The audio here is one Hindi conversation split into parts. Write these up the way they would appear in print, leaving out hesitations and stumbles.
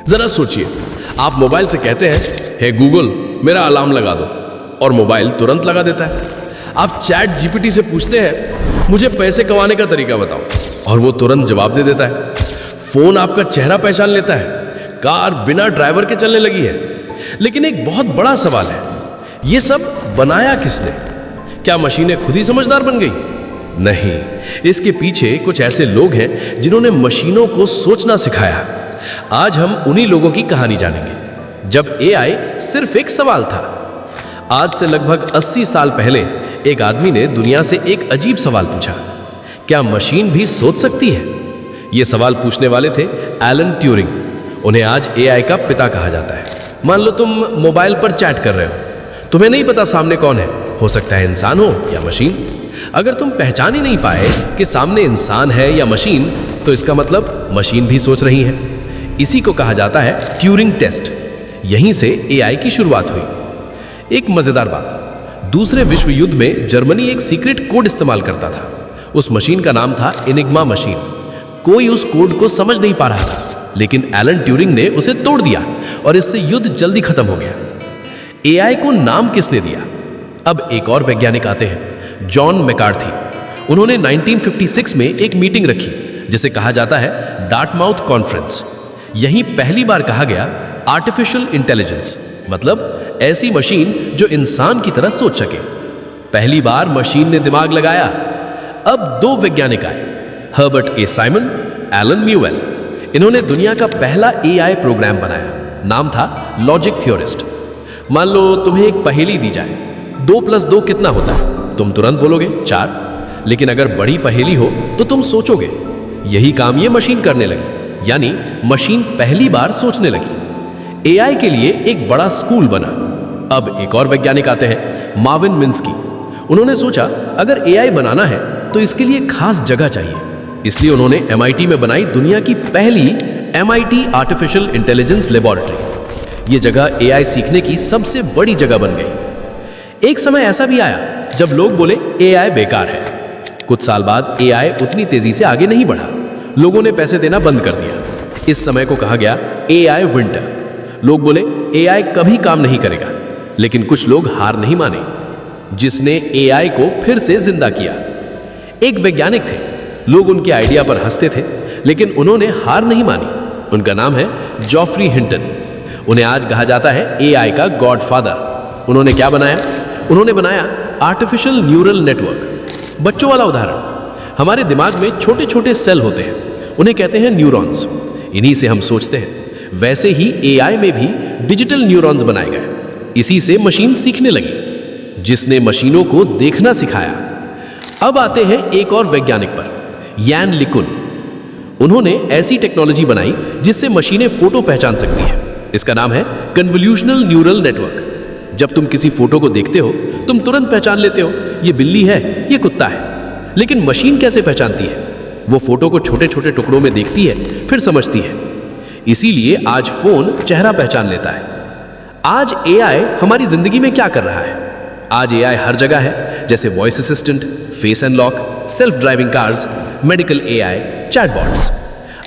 जरा सोचिए, आप मोबाइल से कहते हैं, हे गूगल मेरा अलार्म लगा दो, और मोबाइल तुरंत लगा देता है। आप चैट जीपीटी से पूछते हैं, मुझे पैसे कमाने का तरीका बताओ, और वो तुरंत जवाब दे देता है। फोन आपका चेहरा पहचान लेता है, कार बिना ड्राइवर के चलने लगी है। लेकिन एक बहुत बड़ा सवाल है, ये सब बनाया किसने? क्या मशीनें खुद ही समझदार बन गई? नहीं, इसके पीछे कुछ ऐसे लोग हैं जिन्होंने मशीनों को सोचना सिखाया। आज हम उन्हीं लोगों की कहानी जानेंगे, जब एआई सिर्फ एक सवाल था। आज से लगभग 80 साल पहले एक आदमी ने दुनिया से एक अजीब सवाल पूछा, क्या मशीन भी सोच सकती है? यह सवाल पूछने वाले थे एलन ट्यूरिंग। उन्हें आज एआई का पिता कहा जाता है। मान लो तुम मोबाइल पर चैट कर रहे हो, तुम्हें नहीं पता सामने कौन है, हो सकता है इंसान हो या मशीन। अगर तुम पहचान ही नहीं पाए कि सामने इंसान है या मशीन, तो इसका मतलब मशीन भी सोच रही है। इसी को कहा जाता है ट्यूरिंग टेस्ट। यहीं से एआई की शुरुआत हुई। एक मजेदार बात, दूसरे विश्व युद्ध में जर्मनी एक सीक्रेट कोड इस्तेमाल करता था। उस मशीन का नाम था एनिग्मा मशीन। कोई उस कोड को समझ नहीं पा रहा था, लेकिन एलन ट्यूरिंग ने उसे तोड़ दिया और इससे युद्ध जल्दी खत्म हो गया। एआई को नाम किसने दिया? अब एक और वैज्ञानिक आते हैं, जॉन मैकार्थी। उन्होंने 1956 में एक मीटिंग रखी जिसे कहा जाता है डार्टमाउथ कॉन्फ्रेंस। यहीं पहली बार कहा गया आर्टिफिशियल इंटेलिजेंस, मतलब ऐसी मशीन जो इंसान की तरह सोच सके। पहली बार मशीन ने दिमाग लगाया। अब दो वैज्ञानिक आए, हर्बर्ट ए साइमन, एलन म्यूएल। इन्होंने दुनिया का पहला एआई प्रोग्राम बनाया। नाम था लॉजिक थ्योरिस्ट। मान लो तुम्हें एक पहेली दी जाए, 2 + 2 कितना होता है? तुम तुरंत बोलोगे 4। लेकिन अगर बड़ी पहेली हो तो तुम सोचोगे। यही काम ये मशीन करने लगी, यानी मशीन पहली बार सोचने लगी। एआई के लिए एक बड़ा स्कूल बना। अब एक और वैज्ञानिक आते हैं, मार्विन मिन्स्की। उन्होंने सोचा अगर एआई बनाना है तो इसके लिए खास जगह चाहिए। इसलिए उन्होंने MIT में बनाई दुनिया की पहली MIT आर्टिफिशियल इंटेलिजेंस लेबोरेटरी। ये जगह एआई सीखने की सबसे बड़ी जगह बन गई। एक समय ऐसा भी आया जब लोग बोले एआई बेकार है। कुछ साल बाद एआई उतनी तेजी से आगे नहीं बढ़ा। लोगों ने पैसे देना बंद कर दिया। इस समय को कहा गया एआई विंटर। लोग बोले एआई कभी काम नहीं करेगा, लेकिन कुछ लोग हार नहीं माने, जिसने एआई को फिर से जिंदा किया। एक वैज्ञानिक थे, लोग उनके आइडिया पर हंसते थे, लेकिन उन्होंने हार नहीं मानी। उनका नाम है जॉफ्री हिंटन। उन्हें आज कहा जाता है एआई का गॉडफादर। उन्होंने क्या बनाया? उन्होंने बनाया आर्टिफिशियल न्यूरल नेटवर्क। बच्चों वाला उदाहरण, हमारे दिमाग में छोटे छोटे सेल होते हैं, उन्हें कहते हैं न्यूरॉन्स। इन्हीं से हम सोचते हैं। वैसे ही एआई में भी डिजिटल न्यूरॉन्स बनाए गए। इसी से मशीन सीखने लगी, जिसने मशीनों को देखना सिखाया। अब आते हैं एक और वैज्ञानिक पर, यान लिकुन। उन्होंने ऐसी टेक्नोलॉजी बनाई जिससे मशीनें फोटो पहचान सकती हैं। इसका नाम है कन्वोल्यूशनल न्यूरल नेटवर्क। जब तुम किसी फोटो को देखते हो, तुम तुरंत पहचान लेते हो ये बिल्ली है, ये कुत्ता है। लेकिन मशीन कैसे पहचानती है? वो फोटो को छोटे छोटे टुकड़ों में देखती है, फिर समझती है। इसीलिए आज फोन चेहरा पहचान लेता है। आज एआई हमारी जिंदगी में क्या कर रहा है? आज एआई हर जगह है, जैसे voice assistant, face unlock, self driving cars, medical AI, chatbots.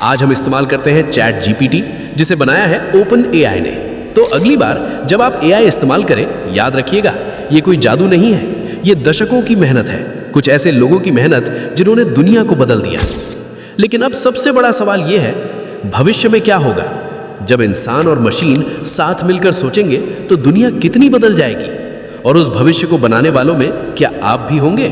आज हम इस्तेमाल करते हैं चैट जीपीटी, जिसे बनाया है ओपन एआई ने। तो अगली बार जब आप एआई इस्तेमाल करें, याद रखिएगा ये कोई जादू नहीं है, ये दशकों की मेहनत है। कुछ ऐसे लोगों की मेहनत जिन्होंने दुनिया को बदल दिया। लेकिन अब सबसे बड़ा सवाल यह है, भविष्य में क्या होगा? जब इंसान और मशीन साथ मिलकर सोचेंगे तो दुनिया कितनी बदल जाएगी? और उस भविष्य को बनाने वालों में क्या आप भी होंगे?